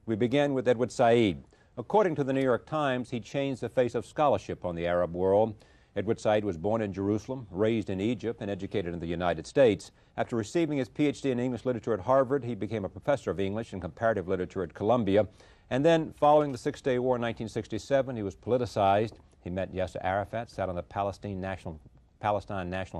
We begin with Edward Said. According to the New York Times, he changed the face of scholarship on the Arab world. Edward Said was born in Jerusalem, raised in Egypt, and educated in the United States. After receiving his Ph.D. in English literature at Harvard, he became a professor of English and comparative literature at Columbia. And then, following the Six-Day War in 1967, he was politicized. He met Yasser Arafat, sat on the Palestine National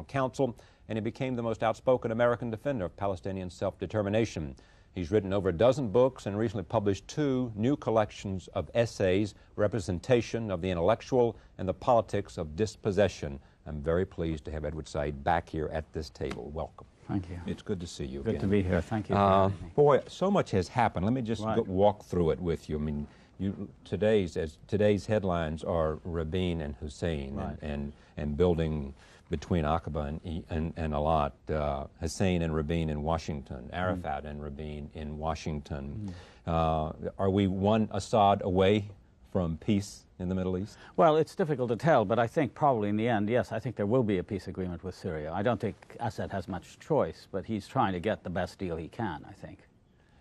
Council, and he became the most outspoken American defender of Palestinian self-determination. He's written over a dozen books and recently published 2 new collections of essays, Representation of the Intellectual and the Politics of Dispossession. I'm very pleased to have Edward Said back here at this table. Welcome. Thank you. It's good to see you again. Good to be here. Thank you for having me. Boy, so much has happened. Let me just walk through it with you. I mean, today's headlines are Rabin and Hussein, and building between Aqaba and Eilat, Hussein and Rabin in Washington, Arafat and Rabin in Washington. Are we one Assad away from peace in the Middle East? Well, it's difficult to tell, but I think probably in the end, yes, I think there will be a peace agreement with Syria. I don't think Assad has much choice, but he's trying to get the best deal he can, I think.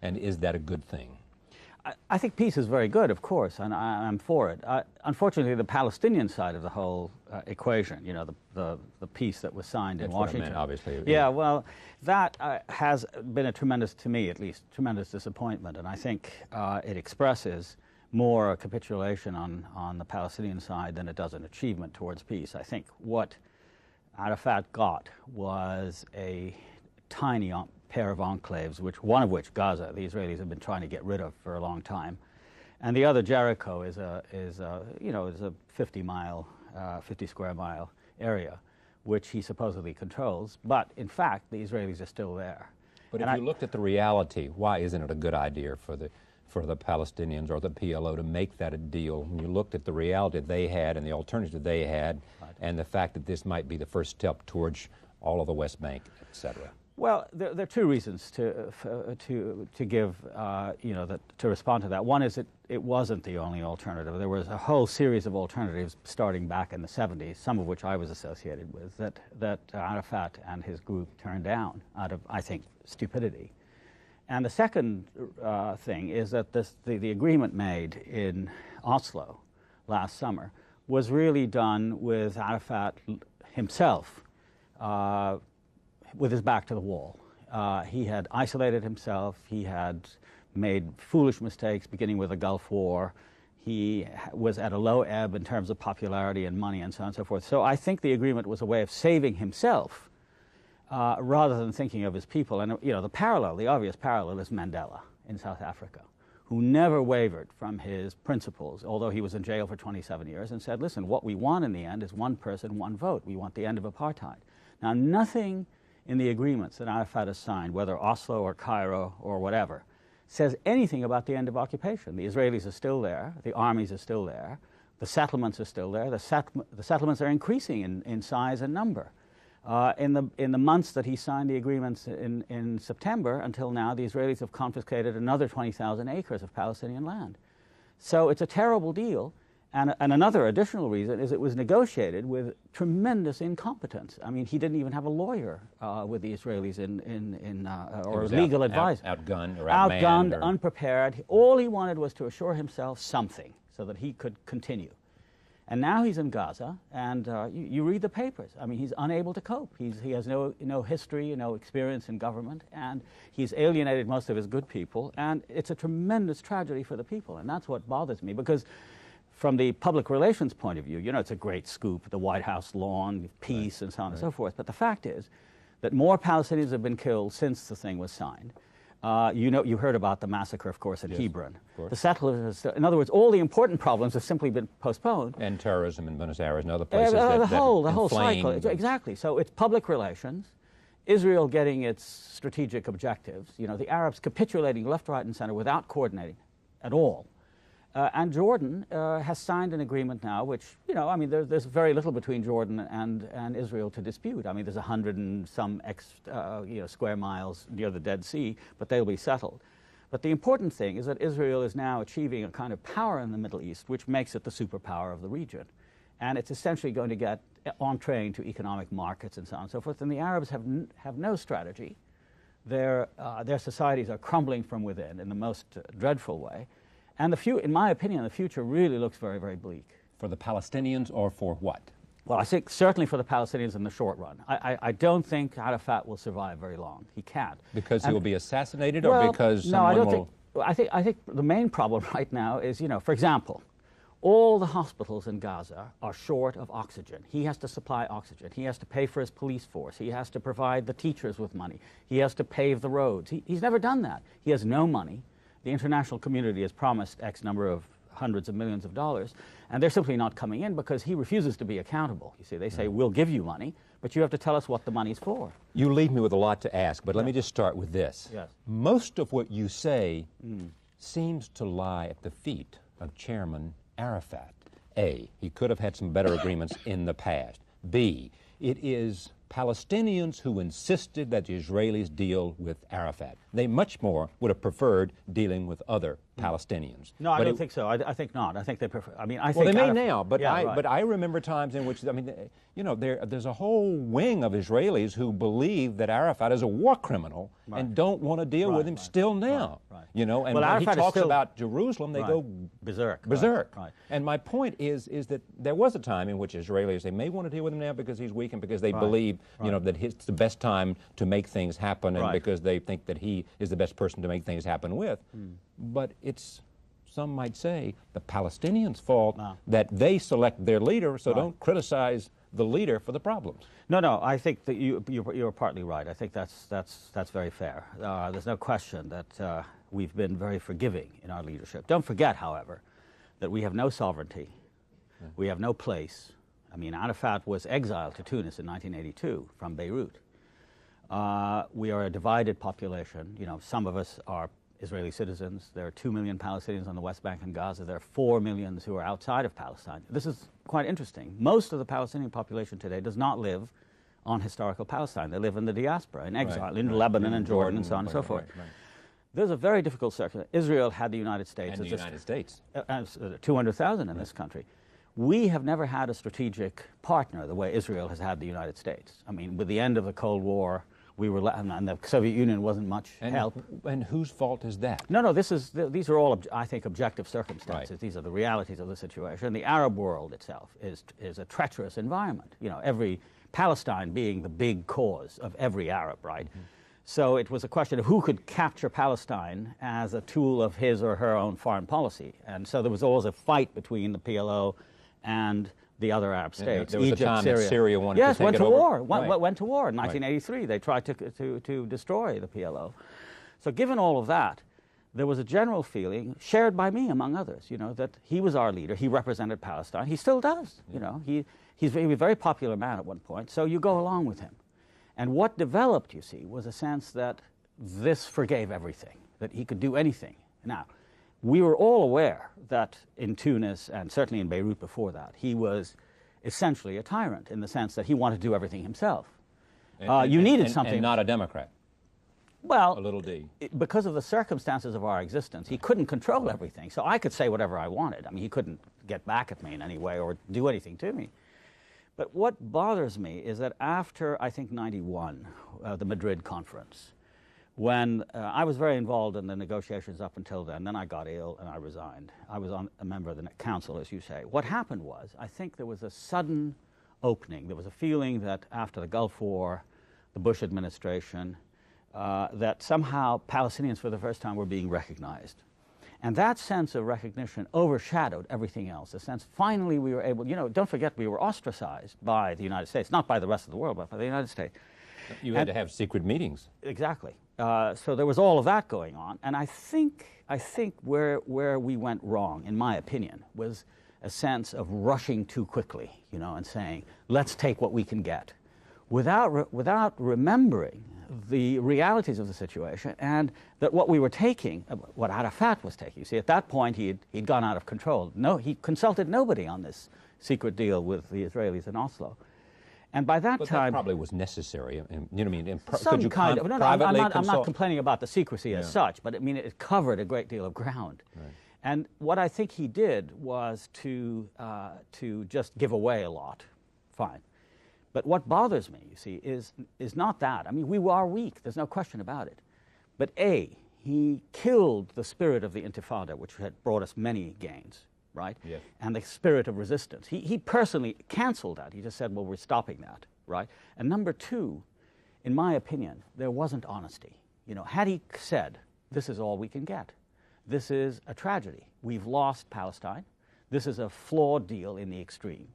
And is that a good thing? I think peace is very good, of course, and I'm for it. Unfortunately, the Palestinian side of the whole equation, you know, the peace that was signed in Washington. What I meant, obviously. Yeah, well, that has been a tremendous, to me at least, tremendous disappointment, and I think it expresses more a capitulation on the Palestinian side than it does an achievement towards peace. I think what Arafat got was a tiny pair of enclaves, one of which, Gaza, the Israelis have been trying to get rid of for a long time, and the other, Jericho, is a 50 square mile area, which he supposedly controls. But in fact, the Israelis are still there. But if you looked at the reality, why isn't it a good idea for the Palestinians or the PLO to make that a deal? When you looked at the reality they had and the alternative they had, and the fact that this might be the first step towards all of the West Bank, etc. Well, there are 2 reasons to give, to respond to that. One is it wasn't the only alternative. There was a whole series of alternatives starting back in the 70s, some of which I was associated with, that Arafat and his group turned down out of, I think, stupidity. And the second thing is that the agreement made in Oslo last summer was really done with Arafat himself with his back to the wall. He had isolated himself. He had made foolish mistakes, beginning with the Gulf War. He was at a low ebb in terms of popularity and money and so on and so forth. So I think the agreement was a way of saving himself rather than thinking of his people. And, you know, the obvious parallel is Mandela in South Africa, who never wavered from his principles, although he was in jail for 27 years, and said, listen, what we want in the end is one person, one vote. We want the end of apartheid. Now, nothing in the agreements that Arafat has signed, whether Oslo or Cairo or whatever, says anything about the end of occupation. The Israelis are still there. The armies are still there. The settlements are still there. The settlements are increasing in size and number. In the months that he signed the agreements in September until now, the Israelis have confiscated another 20,000 acres of Palestinian land. So it's a terrible deal. And another additional reason is it was negotiated with tremendous incompetence. I mean, he didn't even have a lawyer with the Israelis or legal advisor. Outgunned or outgunned, unprepared. All he wanted was to assure himself something so that he could continue. And now he's in Gaza, and you read the papers. I mean, he's unable to cope. He has no history, no experience in government, and he's alienated most of his good people. And it's a tremendous tragedy for the people, and that's what bothers me, because from the public relations point of view, you know, it's a great scoop, the White House lawn, peace, and so on and so forth. But the fact is that more Palestinians have been killed since the thing was signed. You heard about the massacre, of course, at Hebron. The settlers, in other words, all the important problems have simply been postponed. And terrorism in Buenos Aires and other places. The whole cycle, exactly. So it's public relations, Israel getting its strategic objectives, you know, the Arabs capitulating left, right, and center without coordinating at all. And Jordan has signed an agreement now, which, you know, I mean, there's very little between Jordan and Israel to dispute. I mean, there's 100 and some square miles near the Dead Sea, but they'll be settled. But the important thing is that Israel is now achieving a kind of power in the Middle East, which makes it the superpower of the region. And it's essentially going to get entree into economic markets and so on and so forth. And the Arabs have no strategy. their societies are crumbling from within in the most dreadful way. And in my opinion, the future really looks very, very bleak. For the Palestinians or for what? Well, I think certainly for the Palestinians in the short run. I don't think Arafat will survive very long. He can't. Because he will be assassinated, or because someone will... I think the main problem right now is, for example, all the hospitals in Gaza are short of oxygen. He has to supply oxygen. He has to pay for his police force. He has to provide the teachers with money. He has to pave the roads. He's never done that. He has no money. The international community has promised X number of hundreds of millions of dollars, and they're simply not coming in because he refuses to be accountable. You see, they say, we'll give you money, but you have to tell us what the money's for. You leave me with a lot to ask, but let me just start with this. Yes. Most of what you say seems to lie at the feet of Chairman Arafat. A, he could have had some better agreements in the past. B, it is Palestinians who insisted that the Israelis deal with Arafat. They much more would have preferred dealing with other Palestinians. No, I don't think so. I think not. I think they prefer. I mean, I think. Well, they may now, but yeah, but I remember times in which, I mean, there's a whole wing of Israelis who believe that Arafat is a war criminal and don't want to deal with him still now. And when he talks about Jerusalem, they go berserk. Right. And my point is that there was a time in which Israelis, they may want to deal with him now because he's weak and because they believe, that it's the best time to make things happen, and because they think that he is the best person to make things happen with. But it's, some might say, the Palestinians' fault that they select their leader, so don't criticize the leader for the problems. No, I think that you're partly right. I think that's very fair. There's no question that we've been very forgiving in our leadership. Don't forget, however, that we have no sovereignty. We have no place. I mean, Arafat was exiled to Tunis in 1982 from Beirut. We are a divided population. Some of us are Israeli citizens. There are 2 million Palestinians on the West Bank and Gaza. There are 4 million who are outside of Palestine. This is quite interesting. Most of the Palestinian population today does not live on historical Palestine. They live in the diaspora, in exile, in Lebanon and Jordan and so on and so forth. There's a very difficult circumstance. Israel had the United States. And the United States. 200,000 in this country. We have never had a strategic partner the way Israel has had the United States. I mean, with the end of the Cold War, we were, and the Soviet Union wasn't much help. And whose fault is that? No, these are all, I think, objective circumstances. Right. These are the realities of the situation. The Arab world itself is a treacherous environment. Every Palestine being the big cause of every Arab, right? So it was a question of who could capture Palestine as a tool of his or her own foreign policy. And so there was always a fight between the PLO and the other Arab states. There was Egypt, a time Syria. that Syria wanted to take went it to over. war. Went to war in 1983. They tried to destroy the PLO. So given all of that, there was a general feeling, shared by me among others, that he was our leader. He represented Palestine. He still does. He's a very popular man at one point. So you go along with him. And what developed, you see, was a sense that this forgave everything, that he could do anything. Now, we were all aware that in Tunis, and certainly in Beirut before that, he was essentially a tyrant in the sense that he wanted to do everything himself. You needed something. And not a Democrat. Well, a little d. Because of the circumstances of our existence, he couldn't control everything. So I could say whatever I wanted. I mean, he couldn't get back at me in any way or do anything to me. But what bothers me is that after, I think, 91, the Madrid conference, when I was very involved in the negotiations up until then I got ill and I resigned. I was a member of the council, as you say. What happened was, I think there was a sudden opening. There was a feeling that after the Gulf War, the Bush administration, that somehow Palestinians for the first time were being recognized. And that sense of recognition overshadowed everything else. The sense finally we were able, don't forget we were ostracized by the United States, not by the rest of the world, but by the United States. You had to have secret meetings. Exactly. So there was all of that going on. And I think where we went wrong, in my opinion, was a sense of rushing too quickly, and saying, let's take what we can get, without remembering the realities of the situation and that what we were taking, what Arafat was taking. You see, at that point he'd gone out of control. No, he consulted nobody on this secret deal with the Israelis in Oslo. And by that time, that probably was necessary. You know what I mean? Some could you kind of. No, privately I'm not complaining about the secrecy as such, but I mean it covered a great deal of ground. Right. And what I think he did was to just give away a lot. Fine. But what bothers me, you see, is not that. I mean, we are weak. There's no question about it. But A, he killed the spirit of the Intifada, which had brought us many gains, right? Yes. And the spirit of resistance. He personally canceled that. He just said, well, we're stopping that, right? And number two, in my opinion, there wasn't honesty. You know, had he said, this is all we can get, this is a tragedy, we've lost Palestine, this is a flawed deal in the extreme,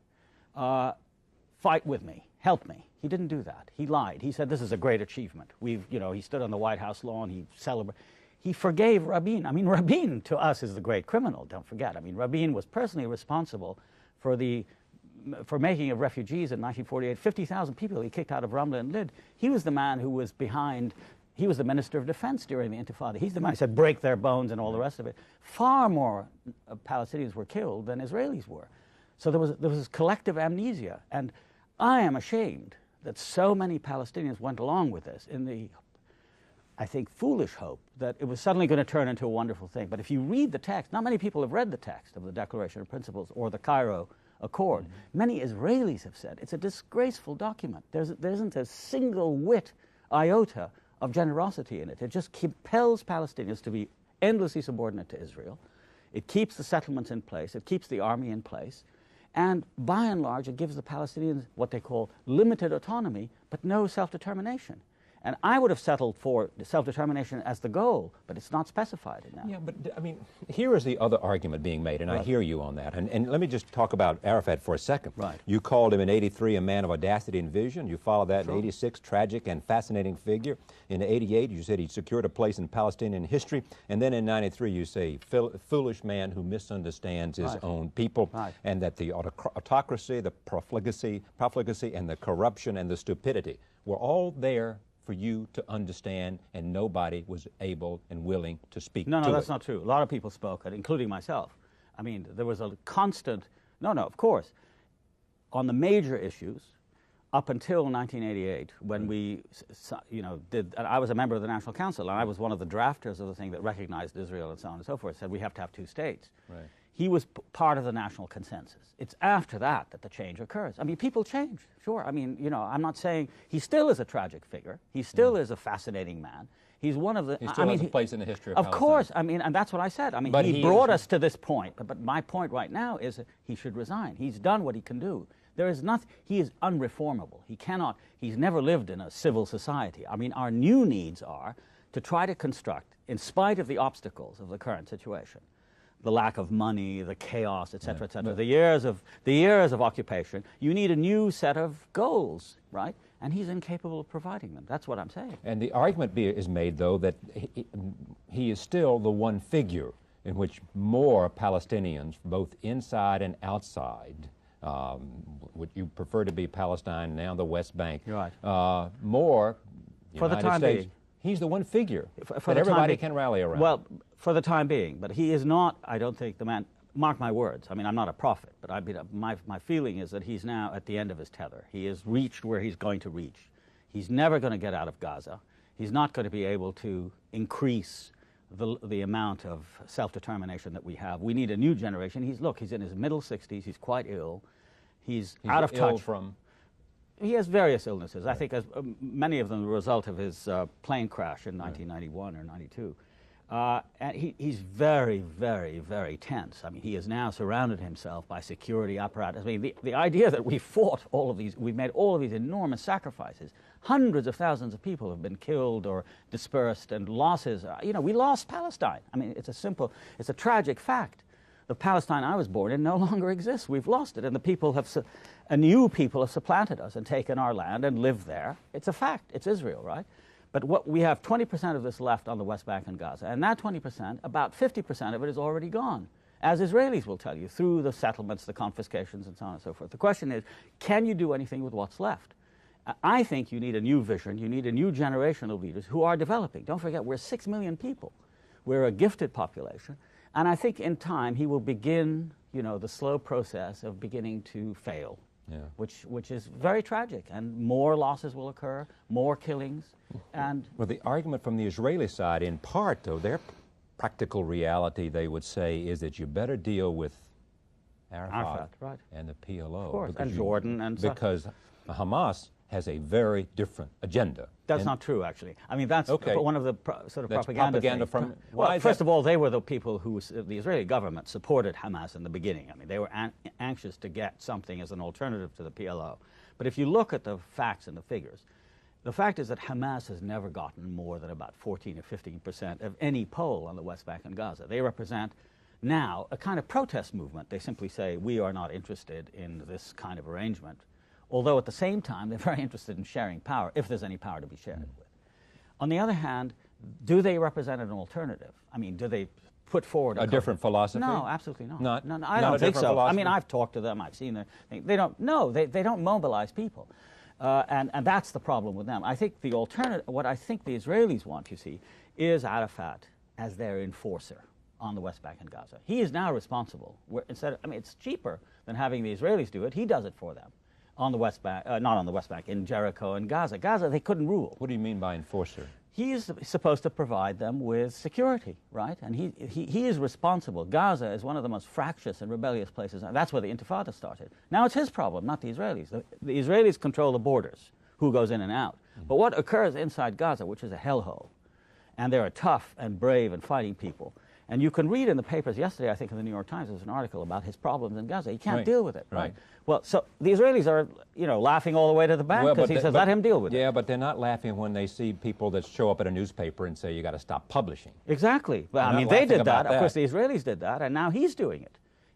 fight with me, help me. He didn't do that. He lied. He said, this is a great achievement. He stood on the White House lawn, he celebrated. He forgave Rabin. I mean, Rabin to us is the great criminal, don't forget. I mean, Rabin was personally responsible for making of refugees in 1948, 50,000 people he kicked out of Ramla and Lid. He was the man who was behind, he was the Minister of Defense during the Intifada. He's the man who said, break their bones and all the rest of it. Far more Palestinians were killed than Israelis were. So there was this collective amnesia. And I am ashamed that so many Palestinians went along with this in the, I think, foolish hope that it was suddenly going to turn into a wonderful thing. But if you read the text, not many people have read the text of the Declaration of Principles or the Cairo Accord. Many Israelis have said it's a disgraceful document. There isn't a single whit iota of generosity in it. It just compels Palestinians to be endlessly subordinate to Israel. It keeps the settlements in place. It keeps the army in place. And by and large, it gives the Palestinians what they call limited autonomy, but no self-determination. And I would have settled for self-determination as the goal, but it's not specified in that. Yeah, but I mean, here is the other argument being made, and right. I hear you on that. And let me just talk about Arafat for a second. Right. You called him in '83 a man of audacity and vision. You followed that in '86, tragic and fascinating figure. In '88, you said he secured a place in Palestinian history. And then in '93, you say, foolish man who misunderstands his own people, and that the autocracy, the profligacy, and the corruption and the stupidity were all there for you to understand, and nobody was able and willing to speak to it. No, that's not true. A lot of people spoke, including myself. I mean, there was a constant, of course, on the major issues, up until 1988, when we, and I was a member of the National Council, and I was one of the drafters of the thing that recognized Israel and so on and so forth, said we have to have two states. Right. He was part of the national consensus. It's after that that the change occurs. I mean, people change, sure. I mean, I'm not saying he still is a tragic figure. He still is a fascinating man. He's one of the... He still has a place in the history of Palestine. Of course. I mean, and that's what I said. I mean, he brought us to this point. But my point right now is that he should resign. He's done what he can do. There is nothing... He is unreformable. He cannot... He's never lived in a civil society. I mean, our new needs are to try to construct, in spite of the obstacles of the current situation, the lack of money, the chaos, et cetera, the years of occupation. You need a new set of goals, right? And he's incapable of providing them. That's what I'm saying. And the argument is made, though, that he is still the one figure in which more Palestinians, both inside and outside, would you prefer to be Palestine, now the West Bank, right. More for the time States, being. He's the one figure that everybody can rally around. Well, for the time being, but he is not, I don't think, the man, mark my words, I mean, I'm not a prophet, but my feeling is that he's now at the end of his tether. He has reached where he's going to reach. He's never going to get out of Gaza. He's not going to be able to increase the amount of self-determination that we have. We need a new generation. He's in his middle 60s, he's quite ill, he's out of touch. From? He has various illnesses. Right. I think many of them the result of his plane crash in 1991 or 92. And he's very, very, very tense. I mean, he has now surrounded himself by security apparatus. I mean, the idea that we fought all of these, we've made all of these enormous sacrifices. Hundreds of thousands of people have been killed or dispersed, and losses. We lost Palestine. I mean, it's a tragic fact. The Palestine I was born in no longer exists. We've lost it, and a new people have supplanted us and taken our land and lived there. It's a fact. It's Israel, right? But we have 20% of this left on the West Bank and Gaza, and that 20%, about 50% of it is already gone, as Israelis will tell you, through the settlements, the confiscations, and so on and so forth. The question is, can you do anything with what's left? I think you need a new vision. You need a new generation of leaders who are developing. Don't forget, we're 6 million people. We're a gifted population. And I think in time he will begin, the slow process of beginning to fail, which is very tragic. And more losses will occur, more killings. And well, the argument from the Israeli side, in part, though, their practical reality, they would say, is that you better deal with Arafat right. and the PLO. Of course, and Jordan. And because Hamas has a very different agenda. That's not true, actually. I mean, that's one of the sort of that's propaganda from. things. Well, first of all, they were the people who, the Israeli government supported Hamas in the beginning. I mean, they were anxious to get something as an alternative to the PLO. But if you look at the facts and the figures, the fact is that Hamas has never gotten more than about 14 or 15% of any poll on the West Bank and Gaza. They represent now a kind of protest movement. They simply say, we are not interested in this kind of arrangement. Although at the same time, they're very interested in sharing power, if there's any power to be shared with. On the other hand, do they represent an alternative? I mean, do they put forward a different philosophy? No, absolutely not. No, I don't think so. Philosophy? I mean, I've talked to them, I've seen their thing. They don't mobilize people. And that's the problem with them. I think the alternative, what I think the Israelis want, you see, is Arafat as their enforcer on the West Bank and Gaza. He is now responsible. I mean, it's cheaper than having the Israelis do it. He does it for them. On the West Bank, not on the West Bank, in Jericho and Gaza. Gaza, they couldn't rule. What do you mean by enforcer? He is supposed to provide them with security, right? And he is responsible. Gaza is one of the most fractious and rebellious places. And that's where the Intifada started. Now it's his problem, not the Israelis. The Israelis control the borders, who goes in and out. But what occurs inside Gaza, which is a hellhole, and there are tough and brave and fighting people. And you can read in the papers yesterday, I think in the New York Times, there's an article about his problems in Gaza. He can't deal with it, right? Well, so the Israelis are, laughing all the way to the bank because he says, let him deal with it. Yeah, but they're not laughing when they see people that show up at a newspaper and say, you got to stop publishing. Exactly. Well, I mean, they did that. Of course, the Israelis did that, and now he's doing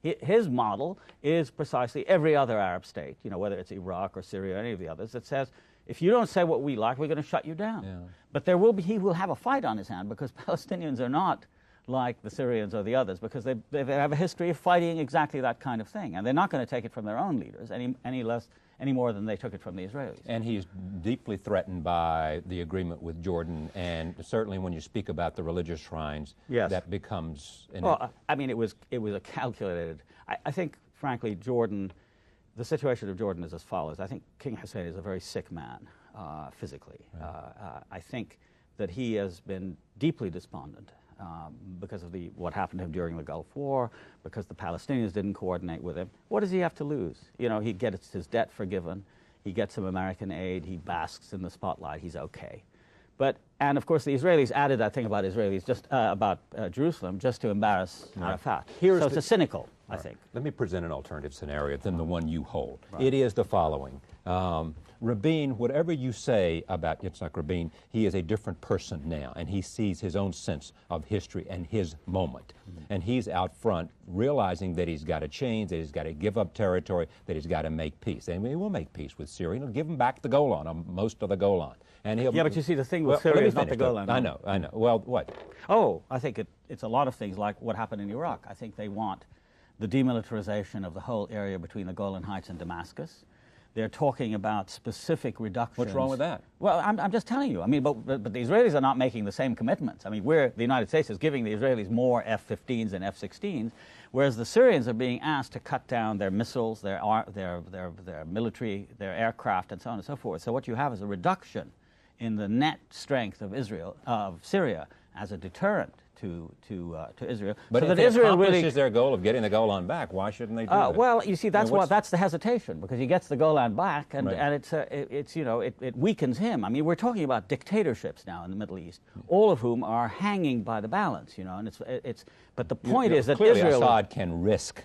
it. His model is precisely every other Arab state, whether it's Iraq or Syria or any of the others, that says, if you don't say what we like, we're going to shut you down. Yeah. But he will have a fight on his hand because Palestinians are not like the Syrians or the others, because they have a history of fighting exactly that kind of thing, and they're not going to take it from their own leaders any more than they took it from the Israelis. And he's deeply threatened by the agreement with Jordan, and certainly when you speak about the religious shrines, that becomes... I mean, it was a calculated... I think, frankly, the situation of Jordan is as follows. I think King Hussein is a very sick man, physically. Right. I think that he has been deeply despondent because of what happened to him during the Gulf War, because the Palestinians didn't coordinate with him. What does he have to lose? He gets his debt forgiven, he gets some American aid, he basks in the spotlight, he's okay. And of course the Israelis added that thing about Jerusalem just to embarrass Arafat. So it's cynical, I think. Let me present an alternative scenario than the one you hold. It is the following. Rabin, whatever you say about Yitzhak Rabin, he is a different person now, and he sees his own sense of history and his moment. And he's out front realizing that he's got to change, that he's got to give up territory, that he's got to make peace. And he will make peace with Syria. He'll give him back the Golan, or most of the Golan. And but you see, the thing with Syria is not the Golan. I know. Well, what? I think it's a lot of things like what happened in Iraq. I think they want the demilitarization of the whole area between the Golan Heights and Damascus. They're talking about specific reductions. What's wrong with that? Well, I'm just telling you. I mean, but the Israelis are not making the same commitments. I mean, the United States is giving the Israelis more F-15s and F-16s, whereas the Syrians are being asked to cut down their missiles, their military, their aircraft, and so on and so forth. So what you have is a reduction in the net strength of Syria as a deterrent to Israel. But so if that it Israel accomplishes their goal of getting the Golan back, why shouldn't they do that? Well, you see, that's the hesitation, because he gets the Golan back, and it weakens him. I mean, we're talking about dictatorships now in the Middle East, all of whom are hanging by the balance, and But the point is that clearly Israel Assad can risk.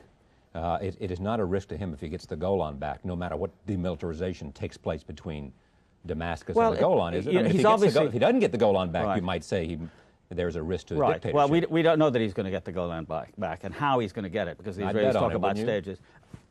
It is not a risk to him if he gets the Golan back, no matter what demilitarization takes place between Damascus and the Golan, is it? I mean, if he doesn't get the Golan back, you might say there's a risk to the dictatorship. Well, we don't know that he's going to get the Golan back and how he's going to get it, because the Israelis talk about stages.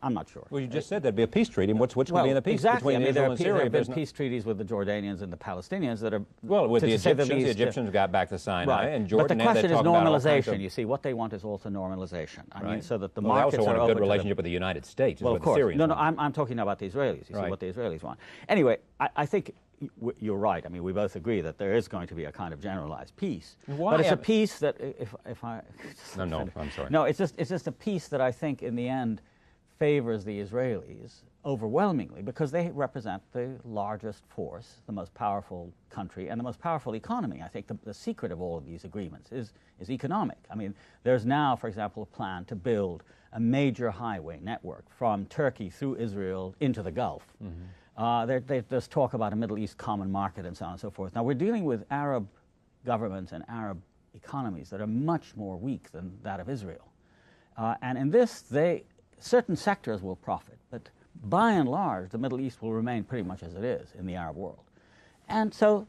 I'm not sure. Well, you just said there'd be a peace treaty. What's going to be in the peace between Israel and Syria? There have been peace treaties with the Jordanians and the Palestinians that are... Well, with the Egyptians got back to Sinai, and Jordan... But the question is normalization. You see, what they want is also normalization. I mean, so that the markets are open. They also want a good relationship with the United States. Well, of course. No, I'm talking about the Israelis. You see what the Israelis want. Anyway, I think you're right. I mean, we both agree that there is going to be a kind of generalized peace. But it's a peace that, if I... No, I'm sorry. No, it's just a peace that I think, in the end, favors the Israelis overwhelmingly, because they represent the largest force, the most powerful country, and the most powerful economy. I think the secret of all of these agreements is economic. I mean, there's now, for example, a plan to build a major highway network from Turkey through Israel into the Gulf. There's talk about a Middle East common market and so on and so forth. Now, we're dealing with Arab governments and Arab economies that are much more weak than that of Israel. And in this, certain sectors will profit, but by and large, the Middle East will remain pretty much as it is in the Arab world. And so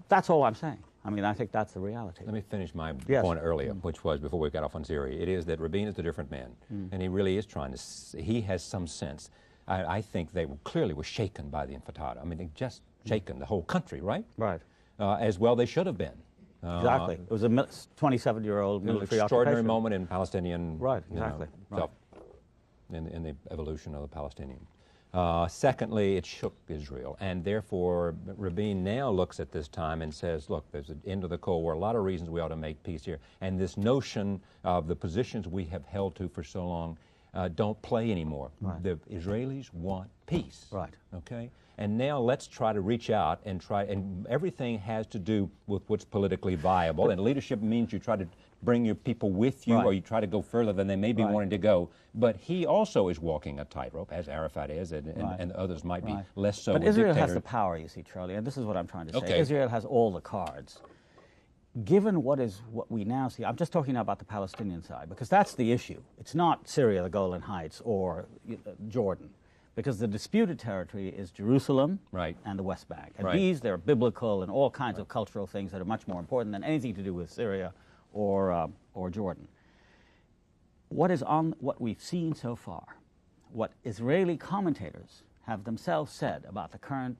that's all I'm saying. I mean, I think that's the reality. Let me finish my point earlier, which was, before we got off on Syria, it is that Rabin is a different man, and he really is trying to, he has some sense. I think they clearly were shaken by the Intifada. I mean, they just shaken the whole country, right? Right. As well they should have been. Exactly. It was a 27-year-old military extraordinary occupation. moment in Palestinian Right. In the evolution of the Palestinians. Secondly, it shook Israel, and therefore Rabin now looks at this time and says, look, there's an end of the Cold War, a lot of reasons we ought to make peace here, and this notion of the positions we have held to for so long don't play anymore. Right. The Israelis want peace. Right. Okay? And now let's try to reach out and and everything has to do with what's politically viable, and leadership means you try to bring your people with you, or you try to go further than they may be wanting to go. But he also is walking a tightrope, as Arafat is, and others might be less so. But Israel has the power, you see, Charlie, and this is what I'm trying to say. Okay. Israel has all the cards. Given what we now see, I'm just talking now about the Palestinian side, because that's the issue. It's not Syria, the Golan Heights, or Jordan, because the disputed territory is Jerusalem and the West Bank. And these, they're biblical and all kinds of cultural things that are much more important than anything to do with Syria or Jordan. What we've seen so far, what Israeli commentators have themselves said about the current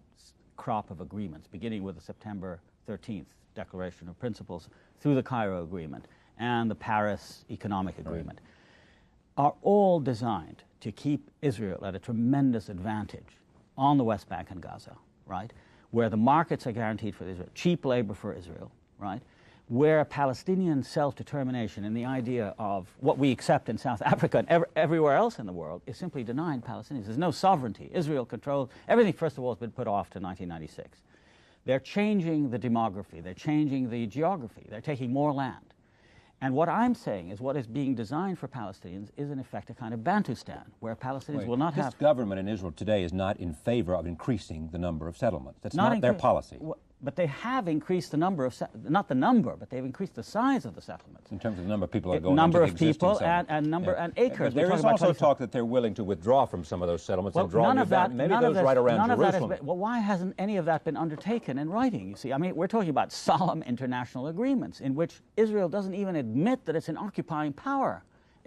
crop of agreements, beginning with the September 13th Declaration of Principles through the Cairo Agreement and the Paris Economic Agreement, are all designed to keep Israel at a tremendous advantage on the West Bank and Gaza, right? Where the markets are guaranteed for Israel, cheap labor for Israel, right? Where Palestinian self-determination and the idea of what we accept in South Africa and everywhere else in the world is simply denied Palestinians. There's no sovereignty. Israel controls everything. First of all, has been put off to 1996. They're changing the demography. They're changing the geography. They're taking more land. And what I'm saying is what is being designed for Palestinians is, in effect, a kind of Bantustan, where Palestinians will not have... This government in Israel today is not in favor of increasing the number of settlements. That's not their policy. But they have increased the number of, not the number, but they've increased the size of the settlements. In terms of the number of people that are going number into the of people and number and acres. But there is also talk that they're willing to withdraw from some of those settlements and draw none of that, maybe those right around Jerusalem. Well, why hasn't any of that been undertaken in writing? You see, I mean, we're talking about solemn international agreements in which Israel doesn't even admit that it's an occupying power.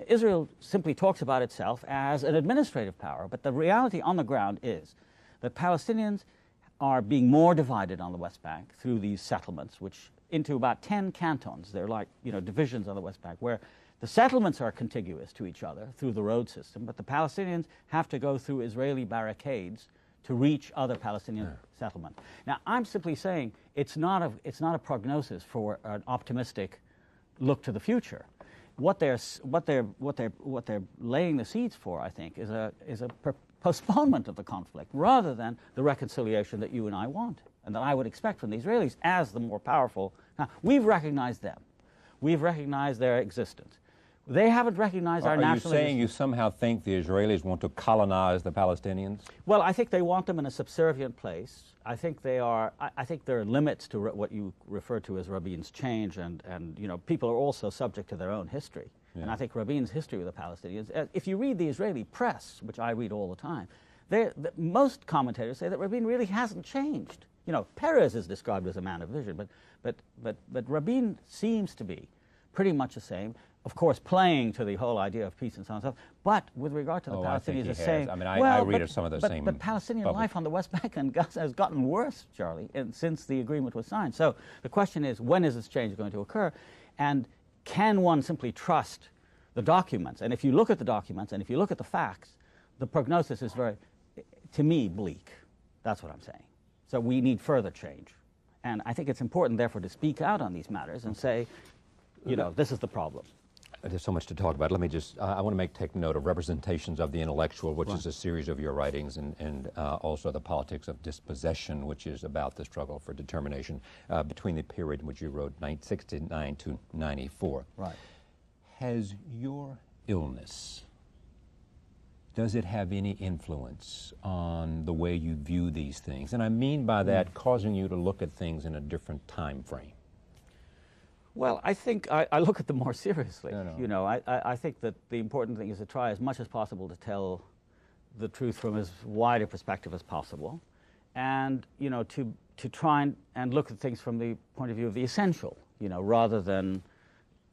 Israel simply talks about itself as an administrative power, but the reality on the ground is that Palestinians are being more divided on the West Bank through these settlements, which into about 10 cantons. They're like, divisions on the West Bank, where the settlements are contiguous to each other through the road system, but the Palestinians have to go through Israeli barricades to reach other Palestinian settlements. Now, I'm simply saying it's not a prognosis for an optimistic look to the future. What they're laying the seeds for, I think, is a postponement of the conflict rather than the reconciliation that you and I want and that I would expect from the Israelis as the more powerful. Now, we've recognized them. We've recognized their existence. They haven't recognized our national existence. Are you saying you somehow think the Israelis want to colonize the Palestinians? Well, I think they want them in a subservient place. I think there are limits to what you refer to as Rabin's change, and people are also subject to their own history. Yeah. And I think Rabin's history with the Palestinians, if you read the Israeli press, which I read all the time, most commentators say that Rabin really hasn't changed. Peres is described as a man of vision, but Rabin seems to be pretty much the same. Of course, playing to the whole idea of peace and so on and so forth. But with regard to the Palestinians, the same. I mean, I read of some of the same. But Palestinian life on the West Bank and Gaza has gotten worse, Charlie, since the agreement was signed. So the question is, when is this change going to occur? And can one simply trust the documents? And if you look at the documents and if you look at the facts, the prognosis is very, to me, bleak. That's what I'm saying. So we need further change. And I think it's important, therefore, to speak out on these matters and say, this is the problem. There's so much to talk about. Let me just, I want to take note of Representations of the Intellectual, which is a series of your writings, and also The Politics of Dispossession, which is about the struggle for determination between the period in which you wrote 1969 to 94. Right. Has your illness, does it have any influence on the way you view these things? And I mean by that causing you to look at things in a different time frame. Well, I think I look at them more seriously. No. You know, I think that the important thing is to try as much as possible to tell the truth from as wide a perspective as possible, and, you know, to try and look at things from the point of view of the essential, you know, rather than,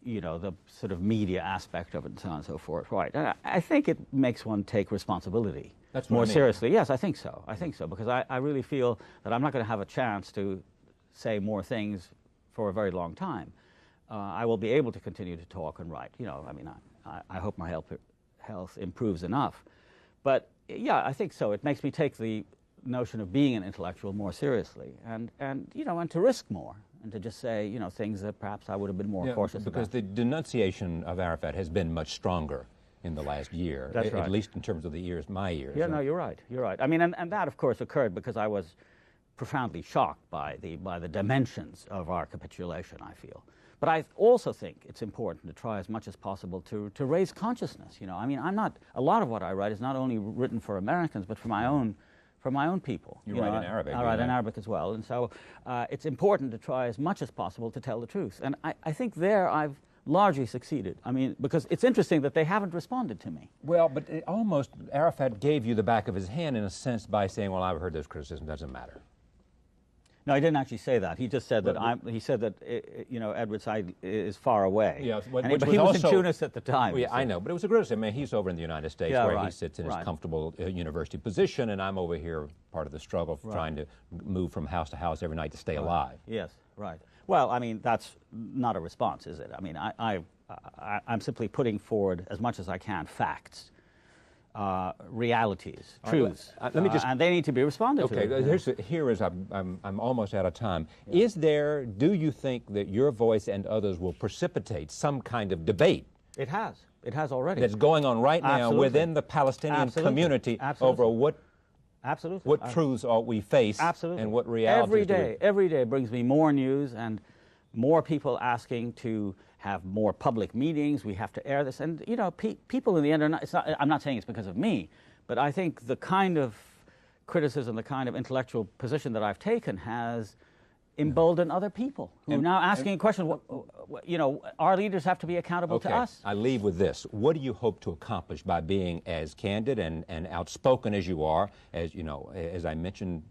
you know, the sort of media aspect of it and so on and so forth. Right. And I think it makes one take responsibility more seriously. Yes, I think so. I think so, because I really feel that I'm not going to have a chance to say more things for a very long time. I will be able to continue to talk and write. You know, I mean, I hope my health improves enough. But yeah, I think so. It makes me take the notion of being an intellectual more seriously, and you know, and to risk more, and to just say, you know, things that perhaps I would have been more cautious about. Because the denunciation of Arafat has been much stronger in the last year. That's right. At least in terms of the years, my years. Yeah, no, you're right. You're right. I mean, and that of course occurred because I was profoundly shocked by the dimensions of our capitulation, I feel. But I also think it's important to try as much as possible to raise consciousness. You know, I mean, a lot of what I write is not only written for Americans, but for my own people. You write in Arabic. I write in Arabic as well. And so it's important to try as much as possible to tell the truth. And I think there I've largely succeeded. I mean, because it's interesting that they haven't responded to me. Well, but Arafat gave you the back of his hand in a sense by saying, well, I've heard this criticism, doesn't matter. No, he didn't actually say that. He just said that he said that you know, Edward Said is far away. Yeah, but he was in Tunis at the time. Well, yeah, I know, but it was a criticism. I mean, he's over in the United States, where he sits in his right. comfortable university position, and I'm over here, part of the struggle, trying to move from house to house every night to stay alive. Yes, right. Well, I mean, that's not a response, is it? I mean, I'm simply putting forward as much as I can facts. Realities, truths, let me just, and they need to be responded to. Okay, here is I'm almost out of time. Yeah. Do you think that your voice and others will precipitate some kind of debate? It has already. That's going on right now within the Palestinian community over what truths ought we face and what realities Every day brings me more news and more people asking to have more public meetings. We have to air this, and you know, people in the end are not. I'm not saying it's because of me, but I think the kind of criticism, the kind of intellectual position that I've taken has emboldened other people who are now asking a question. You know, our leaders have to be accountable to us. I leave with this. What do you hope to accomplish by being as candid and outspoken as you are? As you know, as I mentioned.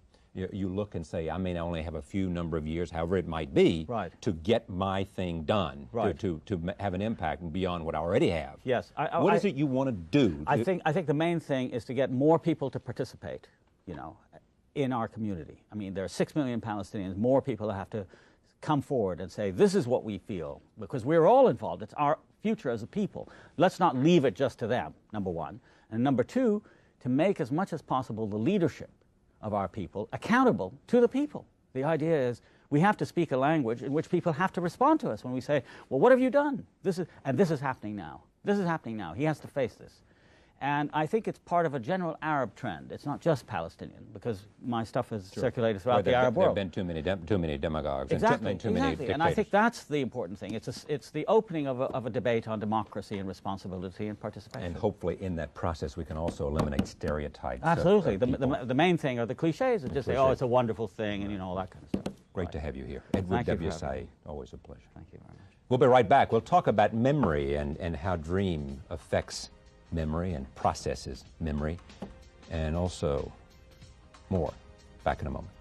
You look and say, I may only have a few number of years, however it might be, to get my thing done, to have an impact beyond what I already have. Yes. What is it you want to do? I think the main thing is to get more people to participate, you know, in our community. I mean, there are 6 million Palestinians. More people have to come forward and say, this is what we feel, because we're all involved. It's our future as a people. Let's not leave it just to them, number one. And number two, to make as much as possible the leadership of our people accountable to the people. The idea is we have to speak a language in which people have to respond to us when we say, well, what have you done? This is happening now. This is happening now. He has to face this. And I think it's part of a general Arab trend. It's not just Palestinian, because my stuff is circulated throughout the Arab world. There have been too many demagogues. Exactly, and too many dictators. And I think that's the important thing. It's the opening of a debate on democracy and responsibility and participation. And hopefully in that process we can also eliminate stereotypes. Absolutely. The main thing are the cliches that just say, oh, it's a wonderful thing, and you know, all that kind of stuff. Great to have you here. Edward W. Said, always a pleasure. Thank you very much. We'll be right back. We'll talk about memory and how dream affects memory and processes memory, and also more. Back in a moment.